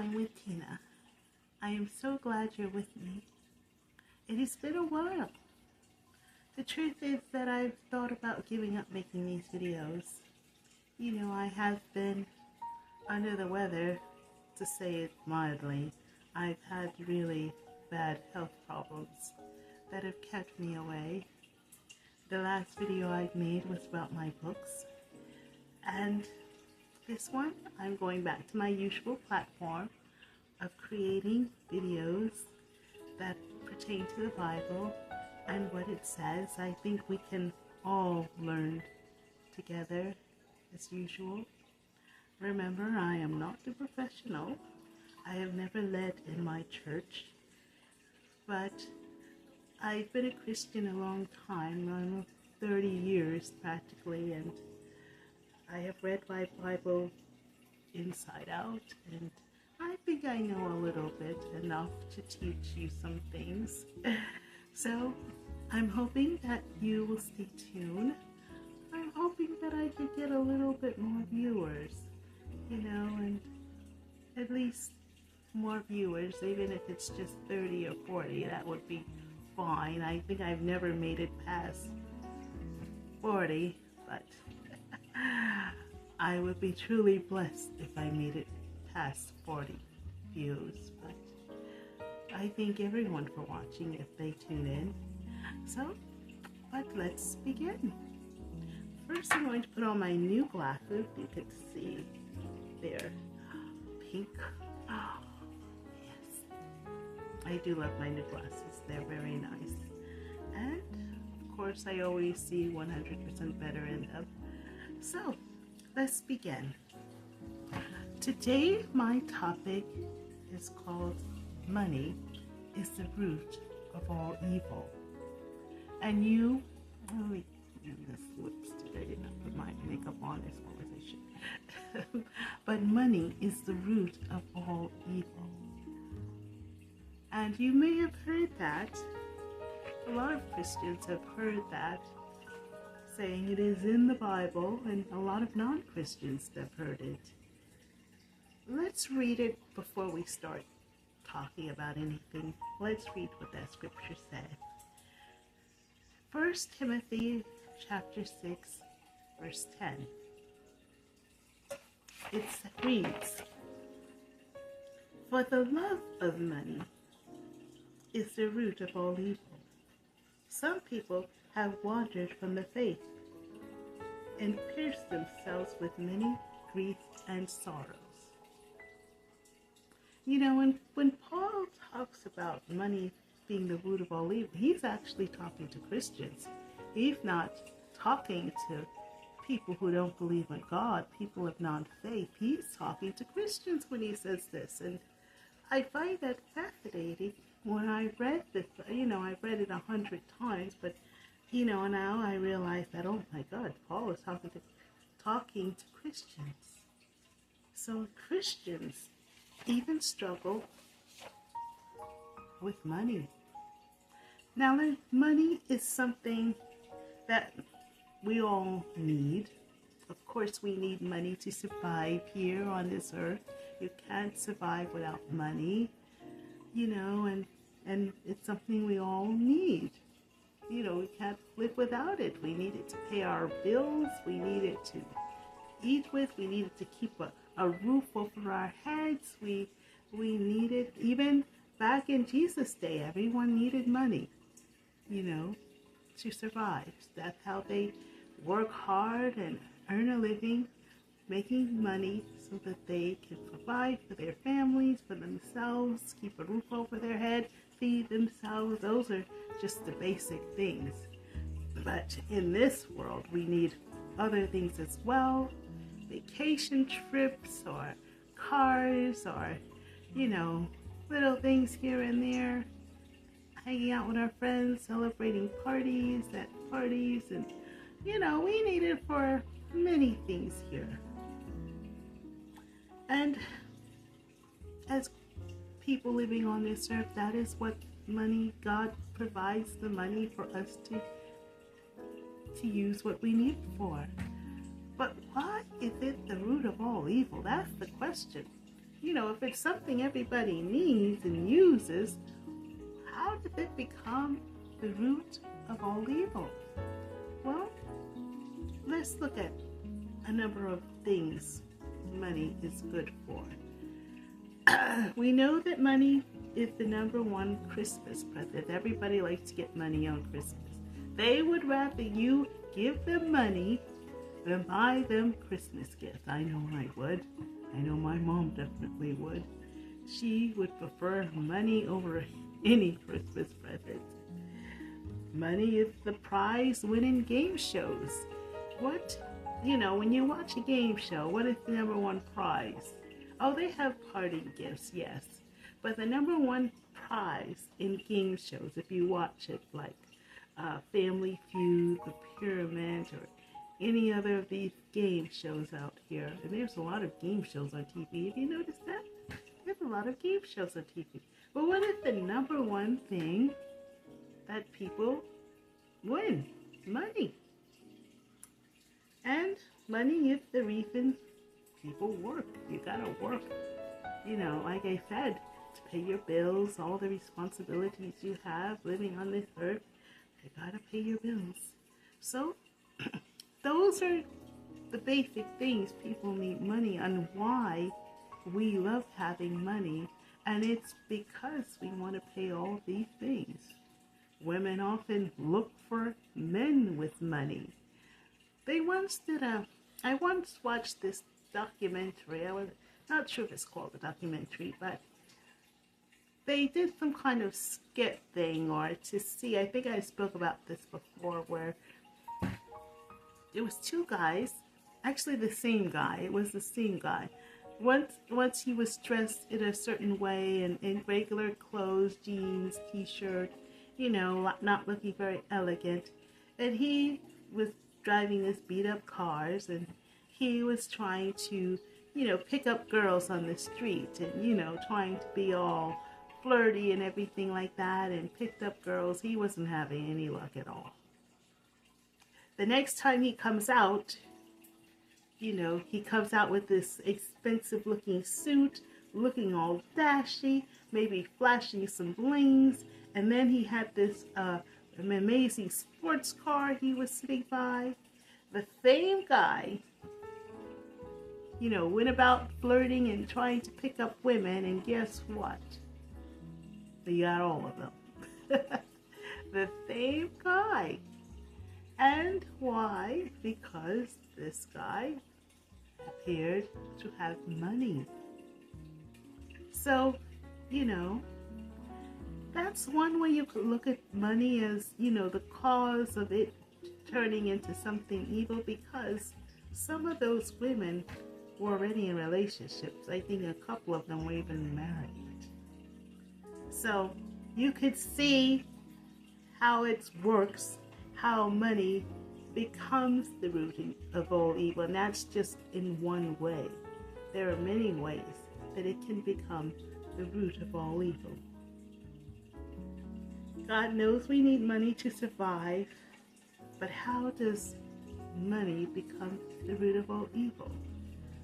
Time with Tina. I am so glad you're with me. It has been a while. The truth is that I've thought about giving up making these videos. I have been under the weather, to say it mildly. I've had really bad health problems that have kept me away. The last video I made was about my books, and this one I'm going back to my usual platform of creating videos that pertain to the Bible and what it says. I think we can all learn together as usual. Remember, I am not a professional. I have never led in my church, but I've been a Christian a long time, almost 30 years practically, and I have read my Bible inside out, and I think I know a little bit enough to teach you some things. So I'm hoping that you will stay tuned. I'm hoping that I could get a little bit more viewers, and at least more viewers, even if it's just 30 or 40, that would be fine. I think I've never made it past 40, but I would be truly blessed if I made it past 40 views. But I thank everyone for watching if they tune in. But let's begin. First, I'm going to put on my new glasses. You can see they're pink. Oh, yes. I do love my new glasses. They're very nice. And, of course, I always see 100% better in them. So, let's begin. Today, my topic is called Money is the Root of All Evil. And let me do this lips today. I did not put my makeup on as well as I should. But money is the root of all evil. And you may have heard that. A lot of Christians have heard that, saying it is in the Bible, and a lot of non-Christians have heard it. Let's read it before we start talking about anything. Let's read what that scripture said. 1 Timothy chapter 6, verse 10. It reads, "For the love of money is the root of all evil. Some people have wandered from the faith and pierced themselves with many griefs and sorrows." When Paul talks about money being the root of all evil, he's actually talking to Christians. He's not talking to people who don't believe in God, people of non-faith. He's talking to Christians when he says this. And I find that fascinating. When I read this, I've read it 100 times, but, now I realize that, oh my God, Paul is talking to Christians. So Christians even struggle with money. Now, money is something that we all need. Of course, we need money to survive here on this earth. You can't survive without money, and it's something we all need. We can't live without it. We need it to pay our bills. We need it to eat with. We need it to keep a roof over our heads. We need it. Even back in Jesus' day, everyone needed money, to survive. That's how they work hard and earn a living, making money so that they can provide for their families, for themselves, keep a roof over their head, feed themselves. Those are just the basic things. But in this world, we need other things as well. Vacation trips or cars or, little things here and there. Hanging out with our friends, celebrating parties, and, we need it for many things here. And as people living on this earth, that is what money, God provides the money for us to use what we need for. But why is it the root of all evil? That's the question. if it's something everybody needs and uses, how did it become the root of all evil? Well, let's look at a number of things money is good for. We know that money is the number one Christmas present. Everybody likes to get money on Christmas. They would rather you give them money than buy them Christmas gifts. I know I would. I know my mom definitely would. She would prefer money over any Christmas present. Money is the prize winning game shows. When you watch a game show, what is the number one prize? Oh, they have parting gifts, yes. But the number one prize in game shows, if you watch it, like Family Feud, The Pyramid, or any other of these game shows out here, and there's a lot of game shows on TV. Have you noticed that? There's a lot of game shows on TV. But what is the number one thing that people win? Money. And money is the reason people work. You gotta work. Like I said, to pay your bills, all the responsibilities you have living on this earth, you gotta pay your bills. So, those are the basic things people need money on, why we love having money. And it's because we want to pay all these things. Women often look for men with money. I once watched this documentary. I was not sure if it's called a documentary, but they did some kind of skit thing, or to see, I think I spoke about this before, where it was two guys, actually the same guy. It was the same guy. Once he was dressed in a certain way and in regular clothes, jeans, t-shirt, not looking very elegant. And he was driving this beat up cars, and he was trying to, pick up girls on the street, and, trying to be all flirty and everything like that, and picked up girls. He wasn't having any luck at all. The next time he comes out, he comes out with this expensive looking suit, looking all dashy, maybe flashing some blings, and then he had this an amazing sports car he was sitting by. The same guy, went about flirting and trying to pick up women, and guess what? He got all of them. The same guy. And why? Because this guy appeared to have money. So, that's one way you could look at money as, the cause of it turning into something evil, because some of those women were already in relationships. I think a couple of them were even married. So you could see how it works, how money becomes the root of all evil. And that's just in one way. There are many ways that it can become the root of all evil. God knows we need money to survive, but how does money become the root of all evil?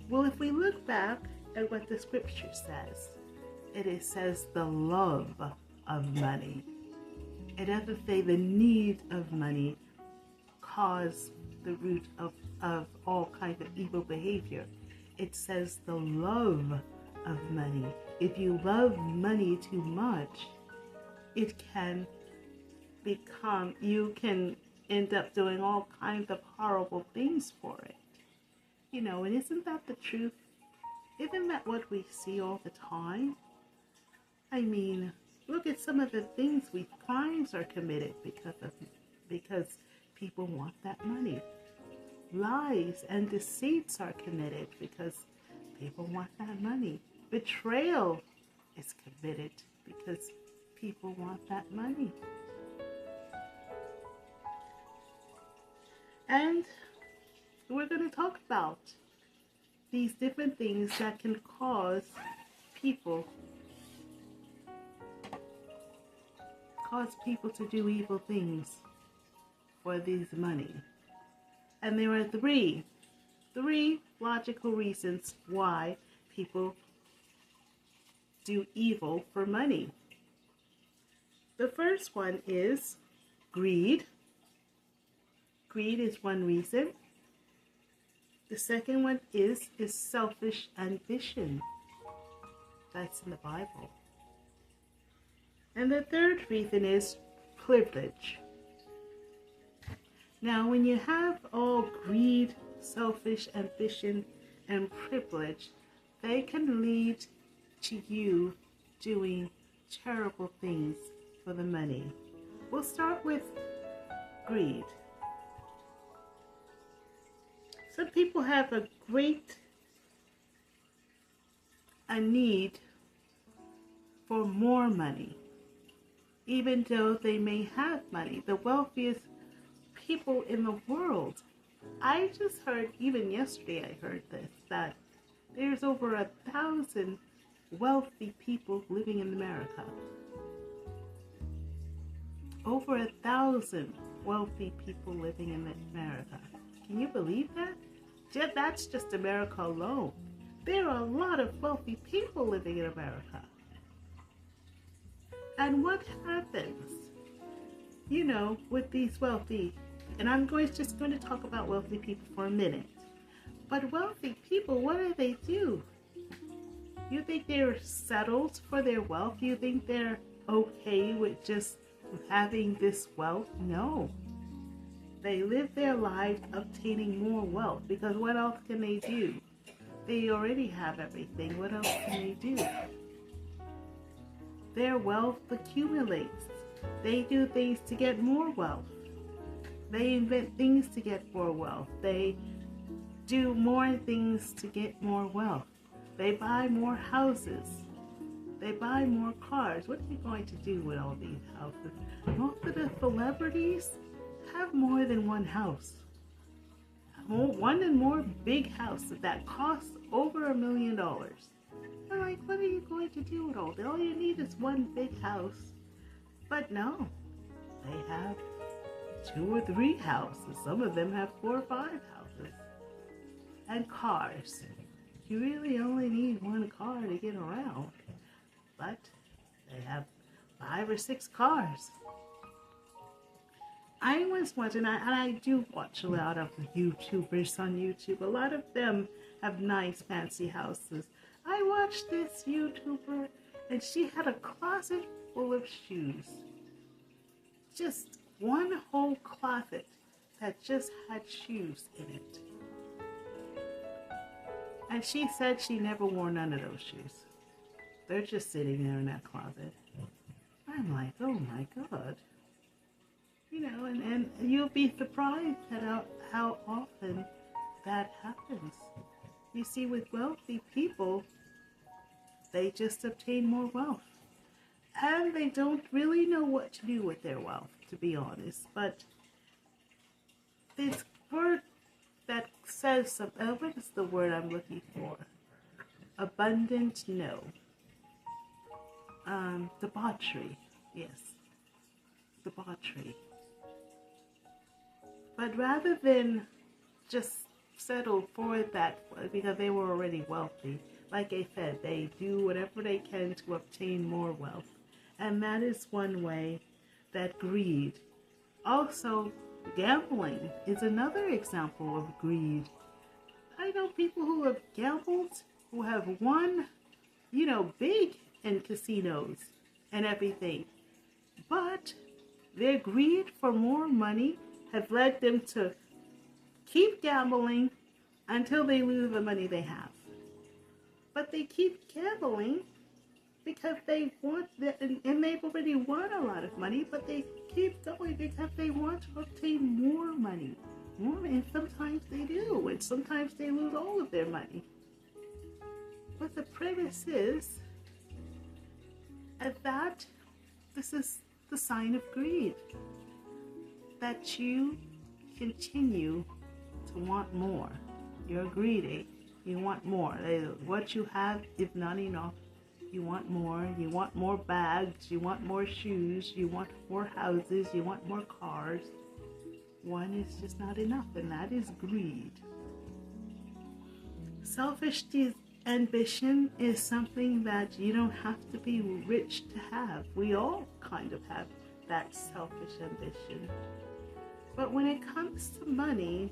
Well, if we look back at what the scripture says, it says the love of money. It doesn't say the need of money cause the root of all kinds of evil behavior. It says the love of money. If you love money too much, it can become, you can end up doing all kinds of horrible things for it. And isn't that the truth? Isn't that what we see all the time? I mean, look at some of the things crimes are committed because people want that money. Lies and deceits are committed because people want that money. Betrayal is committed because people want that money. And we're going to talk about these different things that can cause people to do evil things for this money. And there are three logical reasons why people do evil for money. The first one is greed. Greed is one reason. The second one is selfish ambition. That's in the Bible. And the third reason is privilege. Now, when you have all greed, selfish ambition, and privilege, they can lead to you doing terrible things for the money. We'll start with greed. Some people have a need for more money, even though they may have money. The wealthiest people in the world. I just heard, even yesterday I heard this, that there's over 1,000 wealthy people living in America. Over 1,000 wealthy people living in America. Can you believe that? That's just America alone. There are a lot of wealthy people living in America. And what happens, with these wealthy, and I'm just going to talk about wealthy people for a minute. But wealthy people, what do? You think they're settled for their wealth? You think they're okay with just having this wealth? No. They live their lives obtaining more wealth, because what else can they do? They already have everything. What else can they do? Their wealth accumulates. They do things to get more wealth. They invent things to get more wealth. They do more things to get more wealth. They buy more houses. They buy more cars. What are you going to do with all these houses? Most of the celebrities have more than one house. One and more big houses that cost over $1 million. I'm like, what are you going to do with all that? All you need is one big house. But no, they have 2 or 3 houses. Some of them have 4 or 5 houses. And cars. You really only need one car to get around. But they have 5 or 6 cars. I was watching, and I do watch a lot of YouTubers on YouTube. A lot of them have nice, fancy houses. I watched this YouTuber, and she had a closet full of shoes. Just one whole closet that just had shoes in it. And she said she never wore none of those shoes. They're just sitting there in that closet. I'm like, oh my God. And you'll be surprised at how often that happens. You see, with wealthy people, they just obtain more wealth. And they don't really know what to do with their wealth, to be honest. But this word that says something, what is the word I'm looking for? Abundant? No. Debauchery. Yes. Debauchery. But rather than just settle for that, because they were already wealthy, like I said, they do whatever they can to obtain more wealth. And that is one way that greed. Also, gambling is another example of greed. I know people who have gambled, who have won, big in casinos and everything. But their greed for more money has led them to keep gambling until they lose the money they have. But they keep gambling because they want that, and they've already won a lot of money, but they keep going because they want to obtain more money. And sometimes they do, and sometimes they lose all of their money. But the premise is that this is the sign of greed. That you continue to want more. You're greedy. You want more. What you have is not enough. You want more. You want more bags. You want more shoes. You want more houses. You want more cars. One is just not enough, and that is greed. Selfish Ambition is something that you don't have to be rich to have. We all kind of have that selfish ambition. But when it comes to money,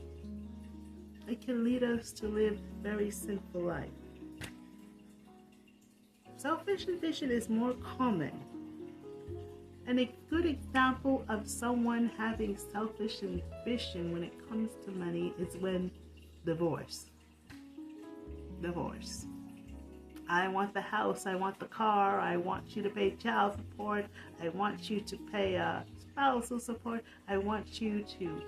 it can lead us to live a very sinful life. Selfish ambition is more common. And a good example of someone having selfish ambition when it comes to money is when divorce. I want the house, I want the car, I want you to pay child support, I want you to pay spousal support, I want you to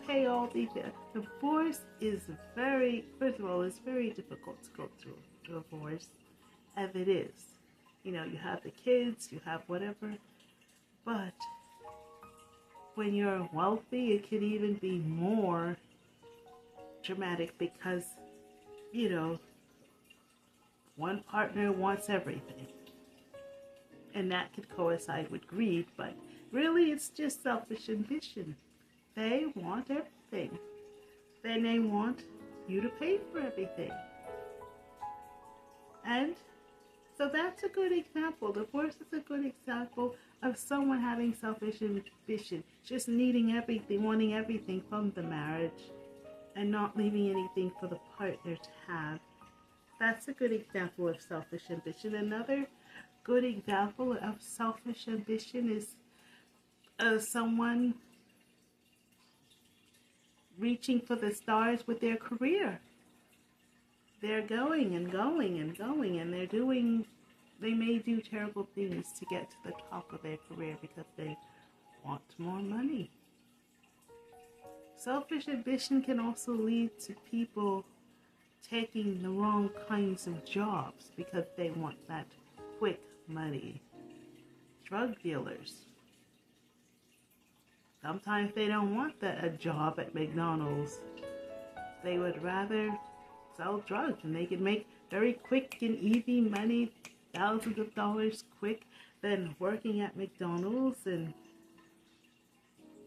pay all these. Divorce is first of all, it's very difficult to go through divorce, as it is. You have the kids, you have whatever, but when you're wealthy, it could even be more dramatic because, one partner wants everything. And that could coincide with greed, but really it's just selfish ambition. They want everything. Then they want you to pay for everything. And so that's a good example. Divorce is a good example of someone having selfish ambition, just needing everything, wanting everything from the marriage, and not leaving anything for the partner to have. That's a good example of selfish ambition. Another good example of selfish ambition is someone reaching for the stars with their career. They're going and going and going, and they may do terrible things to get to the top of their career because they want more money. Selfish ambition can also lead to people taking the wrong kinds of jobs because they want that quick money. Drug dealers. Sometimes they don't want a job at McDonald's. They would rather sell drugs, and they can make very quick and easy money, thousands of dollars quick, than working at McDonald's and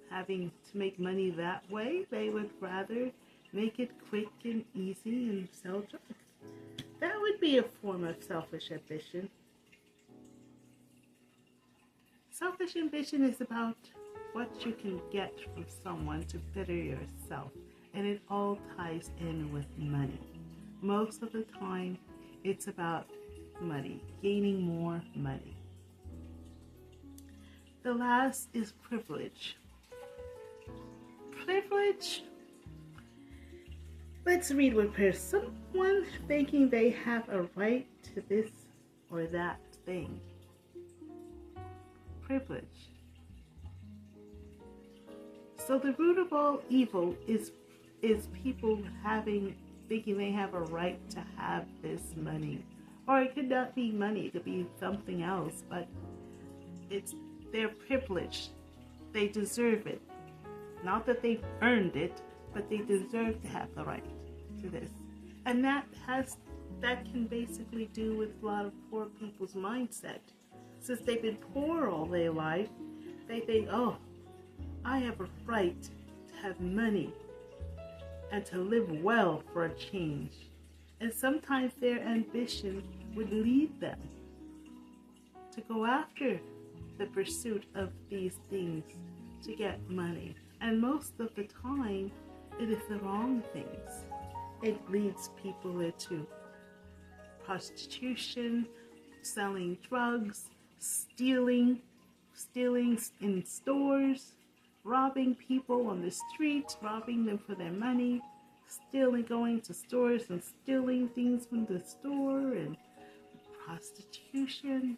having to make money that way. They would rather make it quick and easy and sell drugs. That would be a form of selfish ambition. Selfish ambition is about what you can get from someone to better yourself, and it all ties in with money. Most of the time, it's about money, gaining more money. The last is privilege. Privilege. Let's read what prayer. Someone thinking they have a right to this or that thing. Privilege. So the root of all evil is people thinking they have a right to have this money. Or it could not be money, it could be something else, but it's their privilege. They deserve it. Not that they've earned it, but they deserve to have the right to this. And that can basically do with a lot of poor people's mindset. Since they've been poor all their life, they think, oh, I have a right to have money and to live well for a change. And sometimes their ambition would lead them to go after the pursuit of these things to get money. And most of the time, it is the wrong things. It leads people into prostitution, selling drugs, stealing in stores, robbing people on the streets, robbing them for their money, going to stores and stealing things from the store, and prostitution,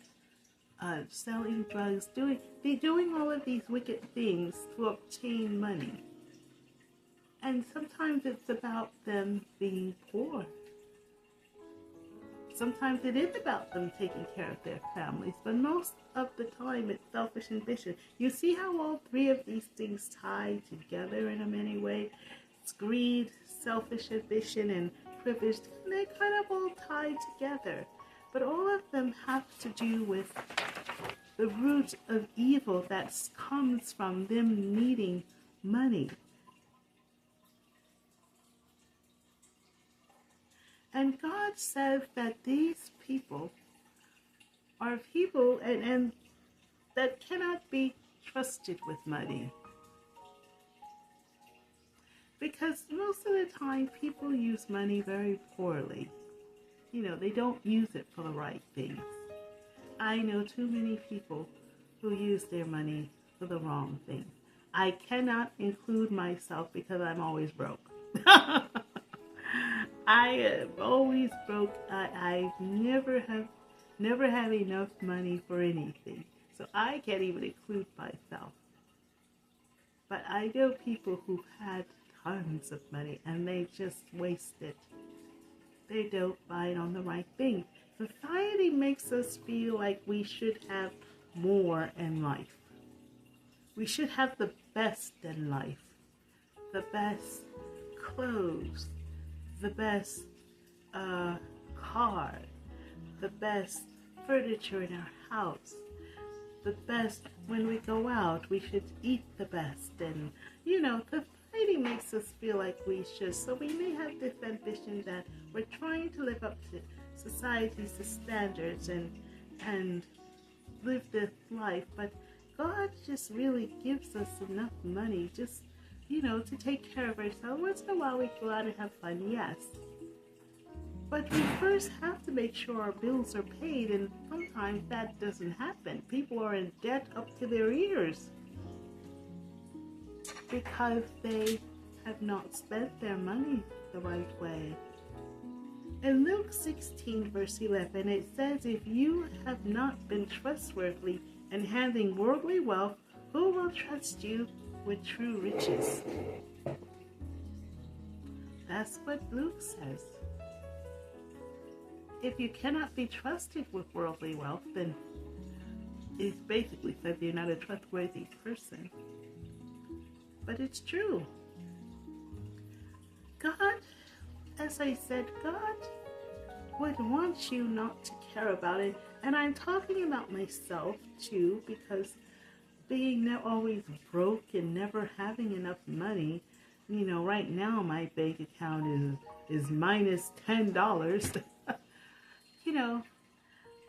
selling drugs, doing all of these wicked things to obtain money. And sometimes it's about them being poor. Sometimes it is about them taking care of their families, but most of the time it's selfish ambition. You see how all three of these things tie together in a many way? It's greed, selfish ambition, and privilege. They kind of all tie together. But all of them have to do with the root of evil that comes from them needing money. And God says that these people are people and that cannot be trusted with money. Because most of the time people use money very poorly. They don't use it for the right things. I know too many people who use their money for the wrong thing. I cannot include myself because I'm always broke. I am always broke. I never have enough money for anything. So I can't even include myself. But I know people who've had tons of money and they just waste it. They don't buy it on the right thing. Society makes us feel like we should have more in life. We should have the best in life. The best clothes, the best car, the best furniture in our house, the best when we go out, we should eat the best. And, society makes us feel like we should. So we may have this ambition that we're trying to live up to society's standards and live this life. But God just really gives us enough money just, to take care of ourselves. Once in a while we go out and have fun, yes. But we first have to make sure our bills are paid, and sometimes that doesn't happen. People are in debt up to their ears because they have not spent their money the right way. In Luke 16, verse 11, it says, if you have not been trustworthy in handling worldly wealth, who will trust you with true riches? That's what Luke says. If you cannot be trusted with worldly wealth, then it basically says you're not a trustworthy person. But it's true. God, as I said, God would want you not to care about it. And I'm talking about myself too, because being always broke and never having enough money, right now my bank account is minus $10.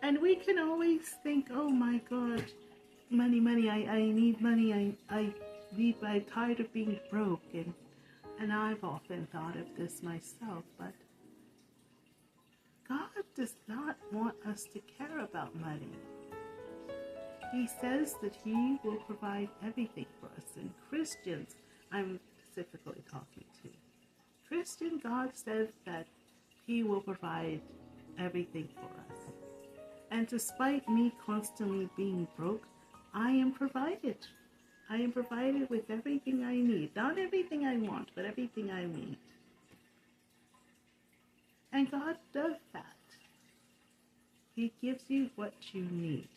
And we can always think, oh my God, money, I need money, I'm tired of being broke, and I've often thought of this myself, but God does not want us to care about money. He says that He will provide everything for us, and Christians, I'm specifically talking to, Christian, God says that He will provide everything for us. And despite me constantly being broke, I am provided. I am provided with everything I need. Not everything I want, but everything I need. And God does that. He gives you what you need,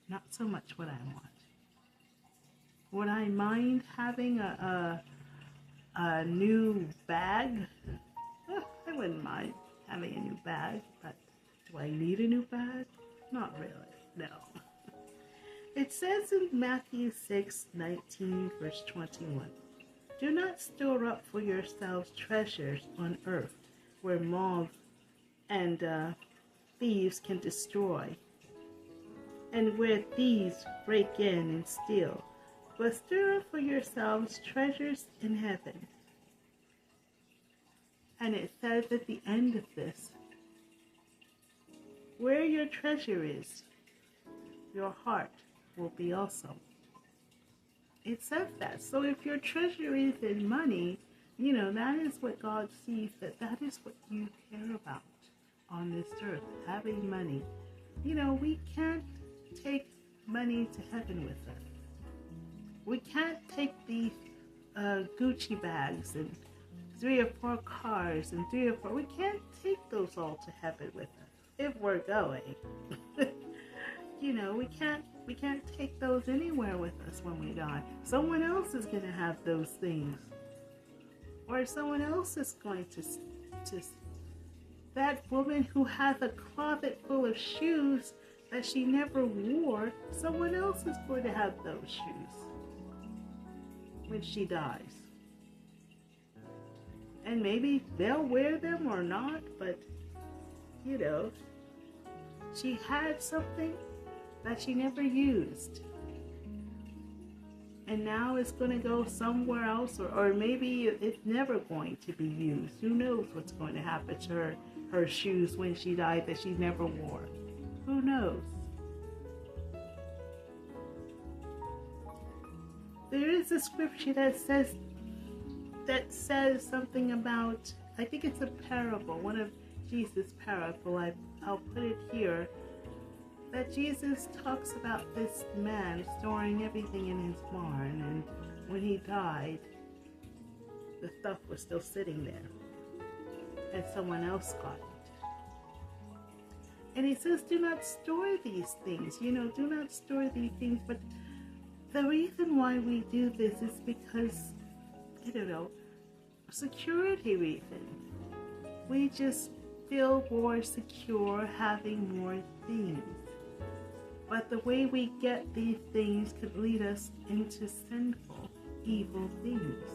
not so much what I want. Would I mind having a new bag? I wouldn't mind having a new bag, but do I need a new bag? Not really, no. It says in Matthew 6:19, verse 21, do not store up for yourselves treasures on earth, where moths and thieves can destroy, and where thieves break in and steal, but store up for yourselves treasures in heaven. And it says at the end of this, where your treasure is, your heart will be also. It says that. So if your treasure is in money, that is what God sees, that is what you care about on this earth, having money. We can't take money to heaven with us. We can't take these Gucci bags and 3 or 4 cars and 3 or 4. We can't take those all to heaven with us if we're going. We can't take those anywhere with us when we die. Someone else is going to have those things, or someone else is going to that woman who has a closet full of shoes that she never wore. Someone else is going to have those shoes when she dies. And maybe they'll wear them or not, but you know, she had something that she never used. And now it's going to go somewhere else, or maybe it's never going to be used. Who knows what's going to happen to her shoes when she died that she never wore? Who knows? There is a scripture that says something about, I think it's a parable, one of Jesus' parable. I'll put it here. That Jesus talks about this man storing everything in his barn, and when he died, the stuff was still sitting there, and someone else got it. And he says, do not store these things, do not store these things. But the reason why we do this is because, security reason. We just feel more secure having more things. But the way we get these things could lead us into sinful, evil things.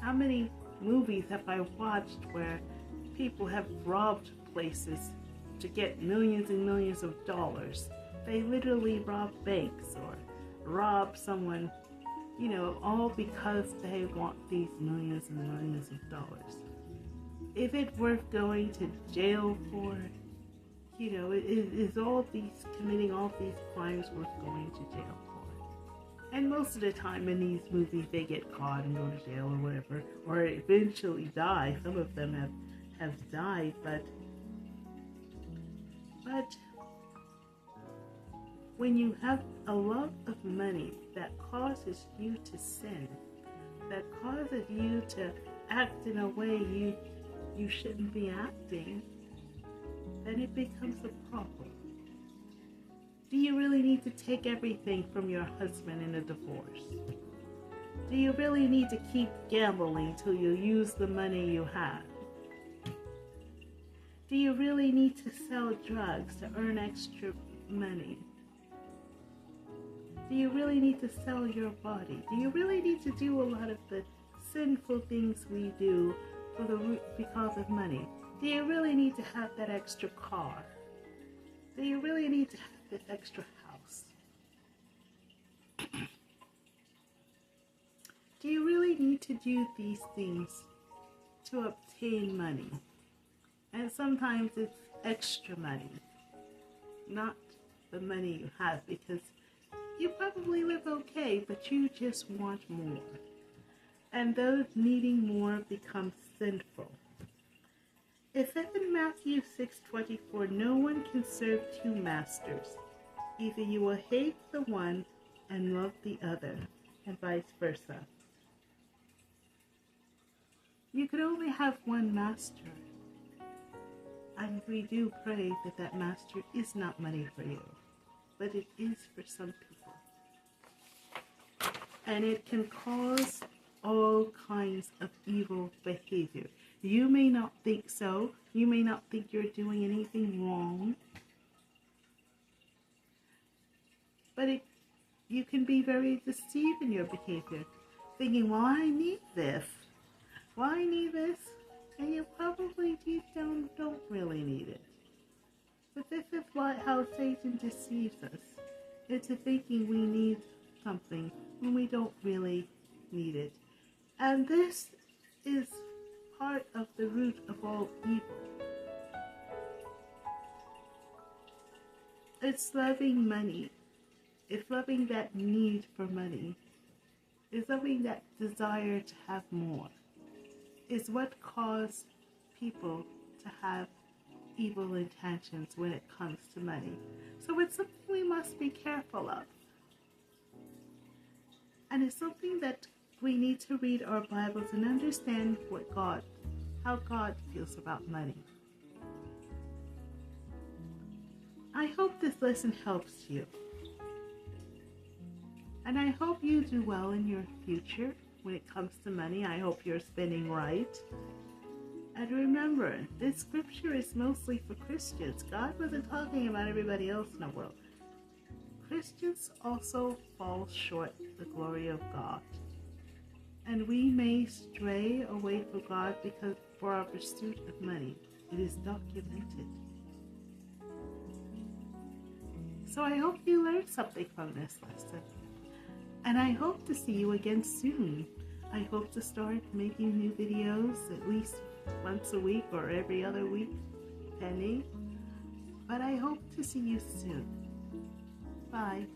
How many movies have I watched where people have robbed places to get millions and millions of dollars? They literally rob banks or rob someone, all because they want these millions and millions of dollars. Is it worth going to jail for? Is committing all these crimes worth going to jail for? And most of the time in these movies, they get caught and go to jail or whatever, or eventually die. Some of them have died, but when you have a love of money that causes you to sin, that causes you to act in a way you shouldn't be acting, then it becomes a problem. Do you really need to take everything from your husband in a divorce? Do you really need to keep gambling till you use the money you have? Do you really need to sell drugs to earn extra money? Do you really need to sell your body? Do you really need to do a lot of the sinful things we do because of money? Do you really need to have that extra car? Do you really need to have this extra house? Do you really need to do these things to obtain money? And sometimes it's extra money, not the money you have, because you probably live okay, but you just want more. And those needing more become sinful. It says in Matthew 6:24, no one can serve two masters. Either you will hate the one and love the other, and vice versa. You can only have one master. And we do pray that that master is not money for you, but it is for some people. And it can cause all kinds of evil behavior. You may not think so. You may not think you're doing anything wrong. But you can be very deceived in your behavior, thinking, well, I need this. Well, I need this. And you probably deep down don't really need it. But this is how Satan deceives us into thinking we need something when we don't really need it. And this is part of the root of all evil. It's loving money. It's loving that need for money. It's loving that desire to have more. Is what caused people to have evil intentions when it comes to money. So it's something we must be careful of. And it's something that we need to read our Bibles and understand how God feels about money. I hope this lesson helps you. And I hope you do well in your future when it comes to money. I hope you're spending right. And remember, this scripture is mostly for Christians. God wasn't talking about everybody else in the world. Christians also fall short of the glory of God. And we may stray away from God for our pursuit of money. It is documented. So I hope you learned something from this lesson. And I hope to see you again soon. I hope to start making new videos at least once a week or every other week, depending. But I hope to see you soon. Bye.